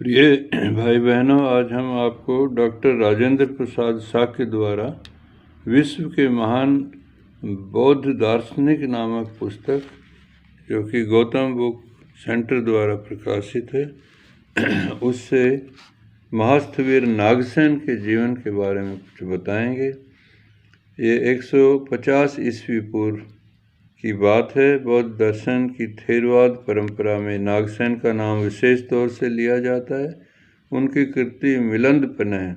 प्रिय भाई बहनों, आज हम आपको डॉक्टर राजेंद्र प्रसाद शाक्य द्वारा विश्व के महान बौद्ध दार्शनिक नामक पुस्तक, जो कि गौतम बुक सेंटर द्वारा प्रकाशित है, उससे महास्थवीर नागसेन के जीवन के बारे में कुछ बताएंगे। ये 150 ईस्वी पूर्व की बात है। बौद्ध दर्शन की थेरवाद परंपरा में नागसेन का नाम विशेष तौर से लिया जाता है। उनकी कृति मिलिंदपनह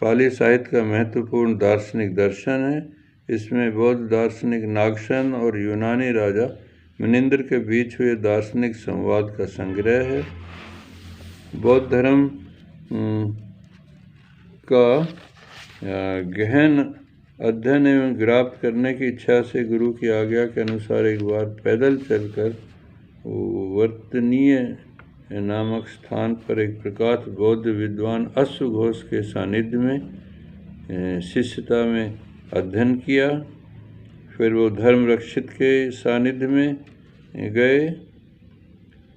पाली साहित्य का महत्वपूर्ण दार्शनिक दर्शन है। इसमें बौद्ध दार्शनिक नागसेन और यूनानी राजा मिलिंद के बीच हुए दार्शनिक संवाद का संग्रह है। बौद्ध धर्म का गहन अध्ययन एवं ग्राप्त करने की इच्छा से गुरु की आज्ञा के अनुसार एक बार पैदल चलकर वर्तनीय नामक स्थान पर एक प्रख्यात बौद्ध विद्वान अश्वघोष के सानिध्य में शिष्यता में अध्ययन किया। फिर वो धर्म रक्षित के सानिध्य में गए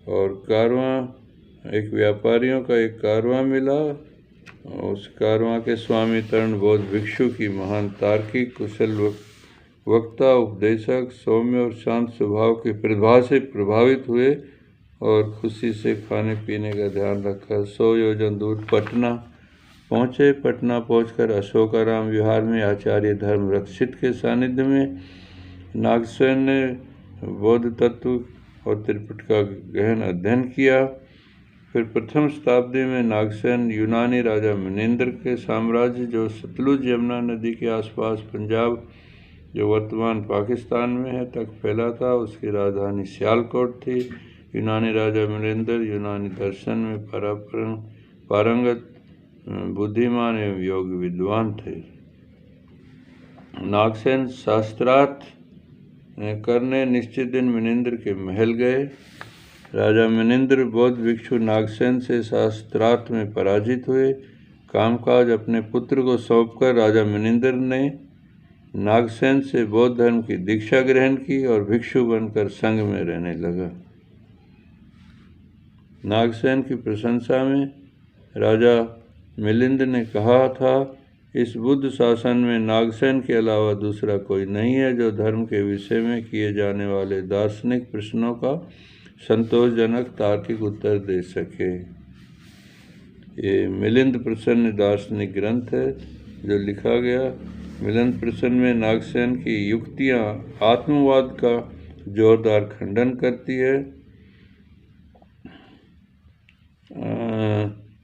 और कारवां, एक व्यापारियों का एक कारवां मिला। उस कारवां के स्वामी तरुण बौद्ध भिक्षु की महान तार्किक, कुशल वक्ता, उपदेशक, सौम्य और शांत स्वभाव की प्रतिभा से प्रभावित हुए और खुशी से खाने पीने का ध्यान रखा। 100 योजन दूर पटना पहुँचे। पटना पहुंचकर अशोकाराम विहार में आचार्य धर्म रक्षित के सानिध्य में नागसेन ने बौद्ध तत्व और त्रिपिटक का गहन अध्ययन किया। फिर प्रथम शताब्दी में नागसेन यूनानी राजा मिलिंद के साम्राज्य, जो सतलुज यमुना नदी के आसपास पंजाब, जो वर्तमान पाकिस्तान में है, तक फैला था। उसकी राजधानी सियालकोट थी। यूनानी राजा मिलिंद यूनानी दर्शन में पारंगत, बुद्धिमान एवं योग विद्वान थे। नागसेन शास्त्रार्थ करने निश्चित दिन मिलिंद के महल गए। राजा मिलिंद बौद्ध भिक्षु नागसेन से शास्त्रार्थ में पराजित हुए। कामकाज अपने पुत्र को सौंपकर राजा मिलिंद ने नागसेन से बौद्ध धर्म की दीक्षा ग्रहण की और भिक्षु बनकर संघ में रहने लगा। नागसेन की प्रशंसा में राजा मिलिंद ने कहा था, इस बुद्ध शासन में नागसेन के अलावा दूसरा कोई नहीं है जो धर्म के विषय में किए जाने वाले दार्शनिक प्रश्नों का संतोषजनक तार्किक उत्तर दे सके। ये मिलिंद प्रसन्न दार्शनिक ग्रंथ है जो लिखा गया। मिलिंद प्रसन्न में नागसेन की युक्तियाँ आत्मवाद का जोरदार खंडन करती है।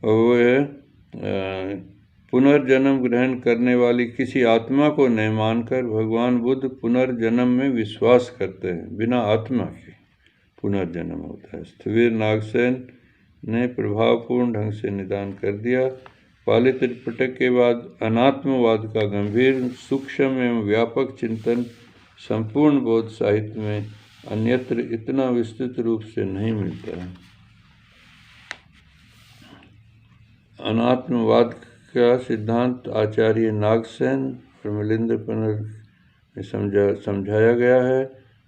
वह पुनर्जन्म ग्रहण करने वाली किसी आत्मा को नहीं मानकर भगवान बुद्ध पुनर्जन्म में विश्वास करते हैं। बिना आत्मा के पुनर्जन्म होता है। स्थविर नागसेन ने प्रभावपूर्ण ढंग से निदान कर दिया। पाली त्रिपिटक के बाद अनात्मवाद का गंभीर, सूक्ष्म एवं व्यापक चिंतन संपूर्ण बौद्ध साहित्य में अन्यत्र इतना विस्तृत रूप से नहीं मिलता है। अनात्मवाद का सिद्धांत आचार्य नागसेन और मिलिंद ने समझाया गया है।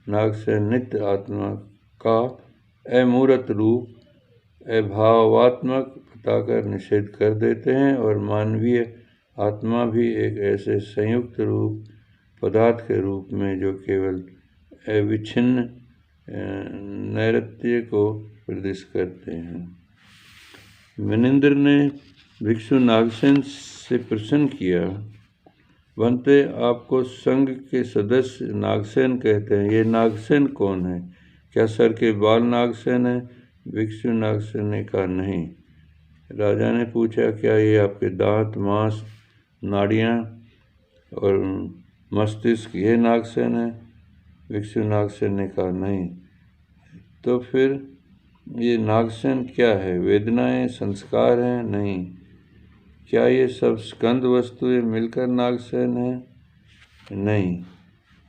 नागसेन नित्य आत्मा का अमूर्त रूप, अभावात्मक बताकर निषेध कर देते हैं और मानवीय आत्मा भी एक ऐसे संयुक्त रूप पदार्थ के रूप में जो केवल अविच्छिन्न नैरत्य को प्रदर्शित करते हैं। मिलिंद ने भिक्षु नागसेन से प्रश्न किया, बनते आपको संघ के सदस्य नागसेन कहते हैं, ये नागसेन कौन है? क्या सर के बाल नागसेन है? भिक्षु नागसेन ने कहा, नहीं। राजा ने पूछा, क्या ये आपके दांत, मांस, नाड़ियाँ और मस्तिष्क ये नागसेन है? भिक्षु नागसेन ने कहा, नहीं। तो फिर ये नागसेन क्या है? वेदनाएं, संस्कार हैं? नहीं। क्या ये सब स्कंद वस्तुएं मिलकर नागसेन है? नहीं।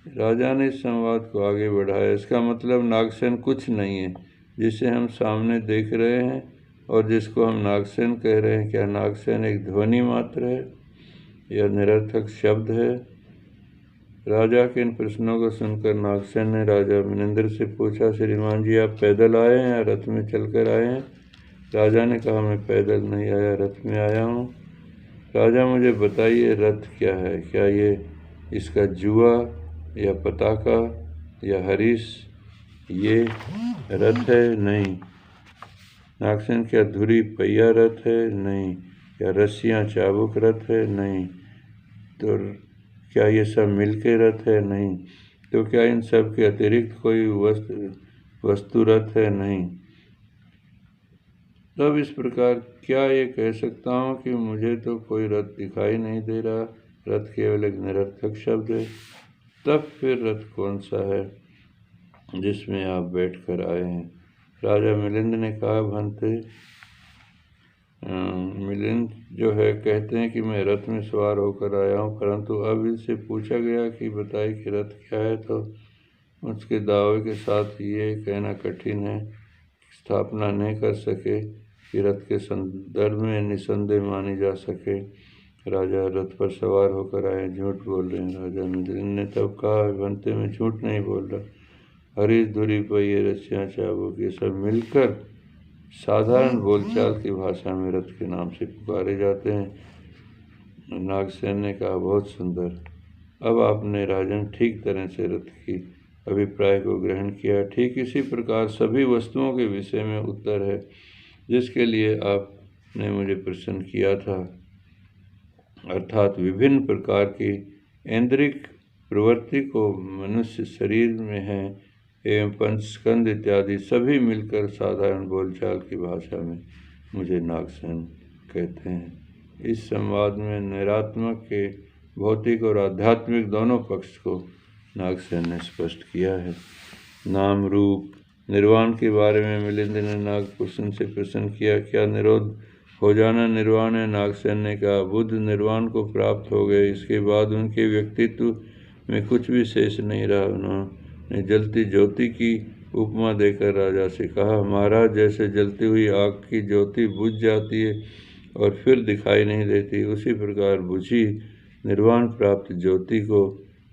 राजा ने संवाद को आगे बढ़ाया, इसका मतलब नागसेन कुछ नहीं है जिसे हम सामने देख रहे हैं और जिसको हम नागसेन कह रहे हैं। क्या नागसेन एक ध्वनि मात्र है या निरर्थक शब्द है? राजा के इन प्रश्नों को सुनकर नागसेन ने राजा मिलिंद से पूछा, श्रीमान जी, आप पैदल आए हैं या रथ में चलकर आए हैं? राजा ने कहा, मैं पैदल नहीं आया, रथ में आया हूँ। राजा, मुझे बताइए रथ क्या है? क्या ये इसका जुआ या पताका या हरीश ये रथ है? नहीं। नागसेन, क्या धुरी पहिया रथ है? नहीं। क्या रस्सियाँ चाबुक रथ है? नहीं। तो क्या ये सब मिलके रथ है? नहीं। तो क्या इन सब के अतिरिक्त कोई वस्तु रथ है? नहीं। तब इस प्रकार क्या ये कह सकता हूँ कि मुझे तो कोई रथ दिखाई नहीं दे रहा, रथ केवल एक निरर्थक शब्द है। तब फिर रथ कौन सा है जिसमें आप बैठ कर आए हैं? राजा मिलिंद ने कहा, भंते, मिलिंद जो है कहते हैं कि मैं रथ में सवार होकर आया हूँ, परंतु अब इनसे पूछा गया कि बताइए कि रथ क्या है, तो उसके दावे के साथ ये कहना कठिन है, स्थापना नहीं कर सके कि रथ के संदर्भ में निसंदेह मानी जा सके। राजा, रथ पर सवार होकर आए, झूठ बोल रहे हैं। राजा मिलिंद ने तब कहा, भंते, मैं झूठ नहीं बोल रहा। हरीश, धुरी पहिए, रस्सियाँ चाबुक ये सब मिलकर साधारण बोलचाल की भाषा में रथ के नाम से पुकारे जाते हैं। नागसेन ने कहा, बहुत सुंदर। अब आपने राजन ठीक तरह से रथ की अभिप्राय को ग्रहण किया। ठीक इसी प्रकार सभी वस्तुओं के विषय में उत्तर है जिसके लिए आपने मुझे प्रश्न किया था, अर्थात विभिन्न प्रकार की ऐन्द्रिक प्रवृत्ति को मनुष्य शरीर में है एवं पंचस्कंद इत्यादि सभी मिलकर साधारण बोलचाल की भाषा में मुझे नागसेन कहते हैं। इस संवाद में निरात्मक के भौतिक और आध्यात्मिक दोनों पक्ष को नागसेन ने स्पष्ट किया है। नाम रूप निर्वाण के बारे में मिलिंद ने नागभूषण से प्रश्न किया, क्या निरोध हो जाना निर्वाण है? नागसेन ने कहा, बुद्ध निर्वाण को प्राप्त हो गए, इसके बाद उनके व्यक्तित्व में कुछ भी शेष नहीं रहा। उन्होंने जलती ज्योति की उपमा देकर राजा से कहा, महाराज, जैसे जलती हुई आग की ज्योति बुझ जाती है और फिर दिखाई नहीं देती, उसी प्रकार बुझी निर्वाण प्राप्त ज्योति को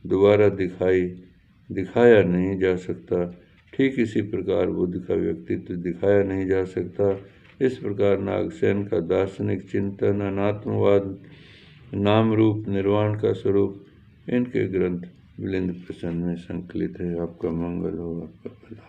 दोबारा दिखाया नहीं जा सकता। ठीक इसी प्रकार बुद्ध का व्यक्तित्व दिखाया नहीं जा सकता। इस प्रकार नागसेन का दार्शनिक चिंतन, अनात्मवाद, नाम रूप, निर्वाण का स्वरूप इनके ग्रंथ मिलिंद प्रसन्न में संकलित है। आपका मंगल हो, आपका भला।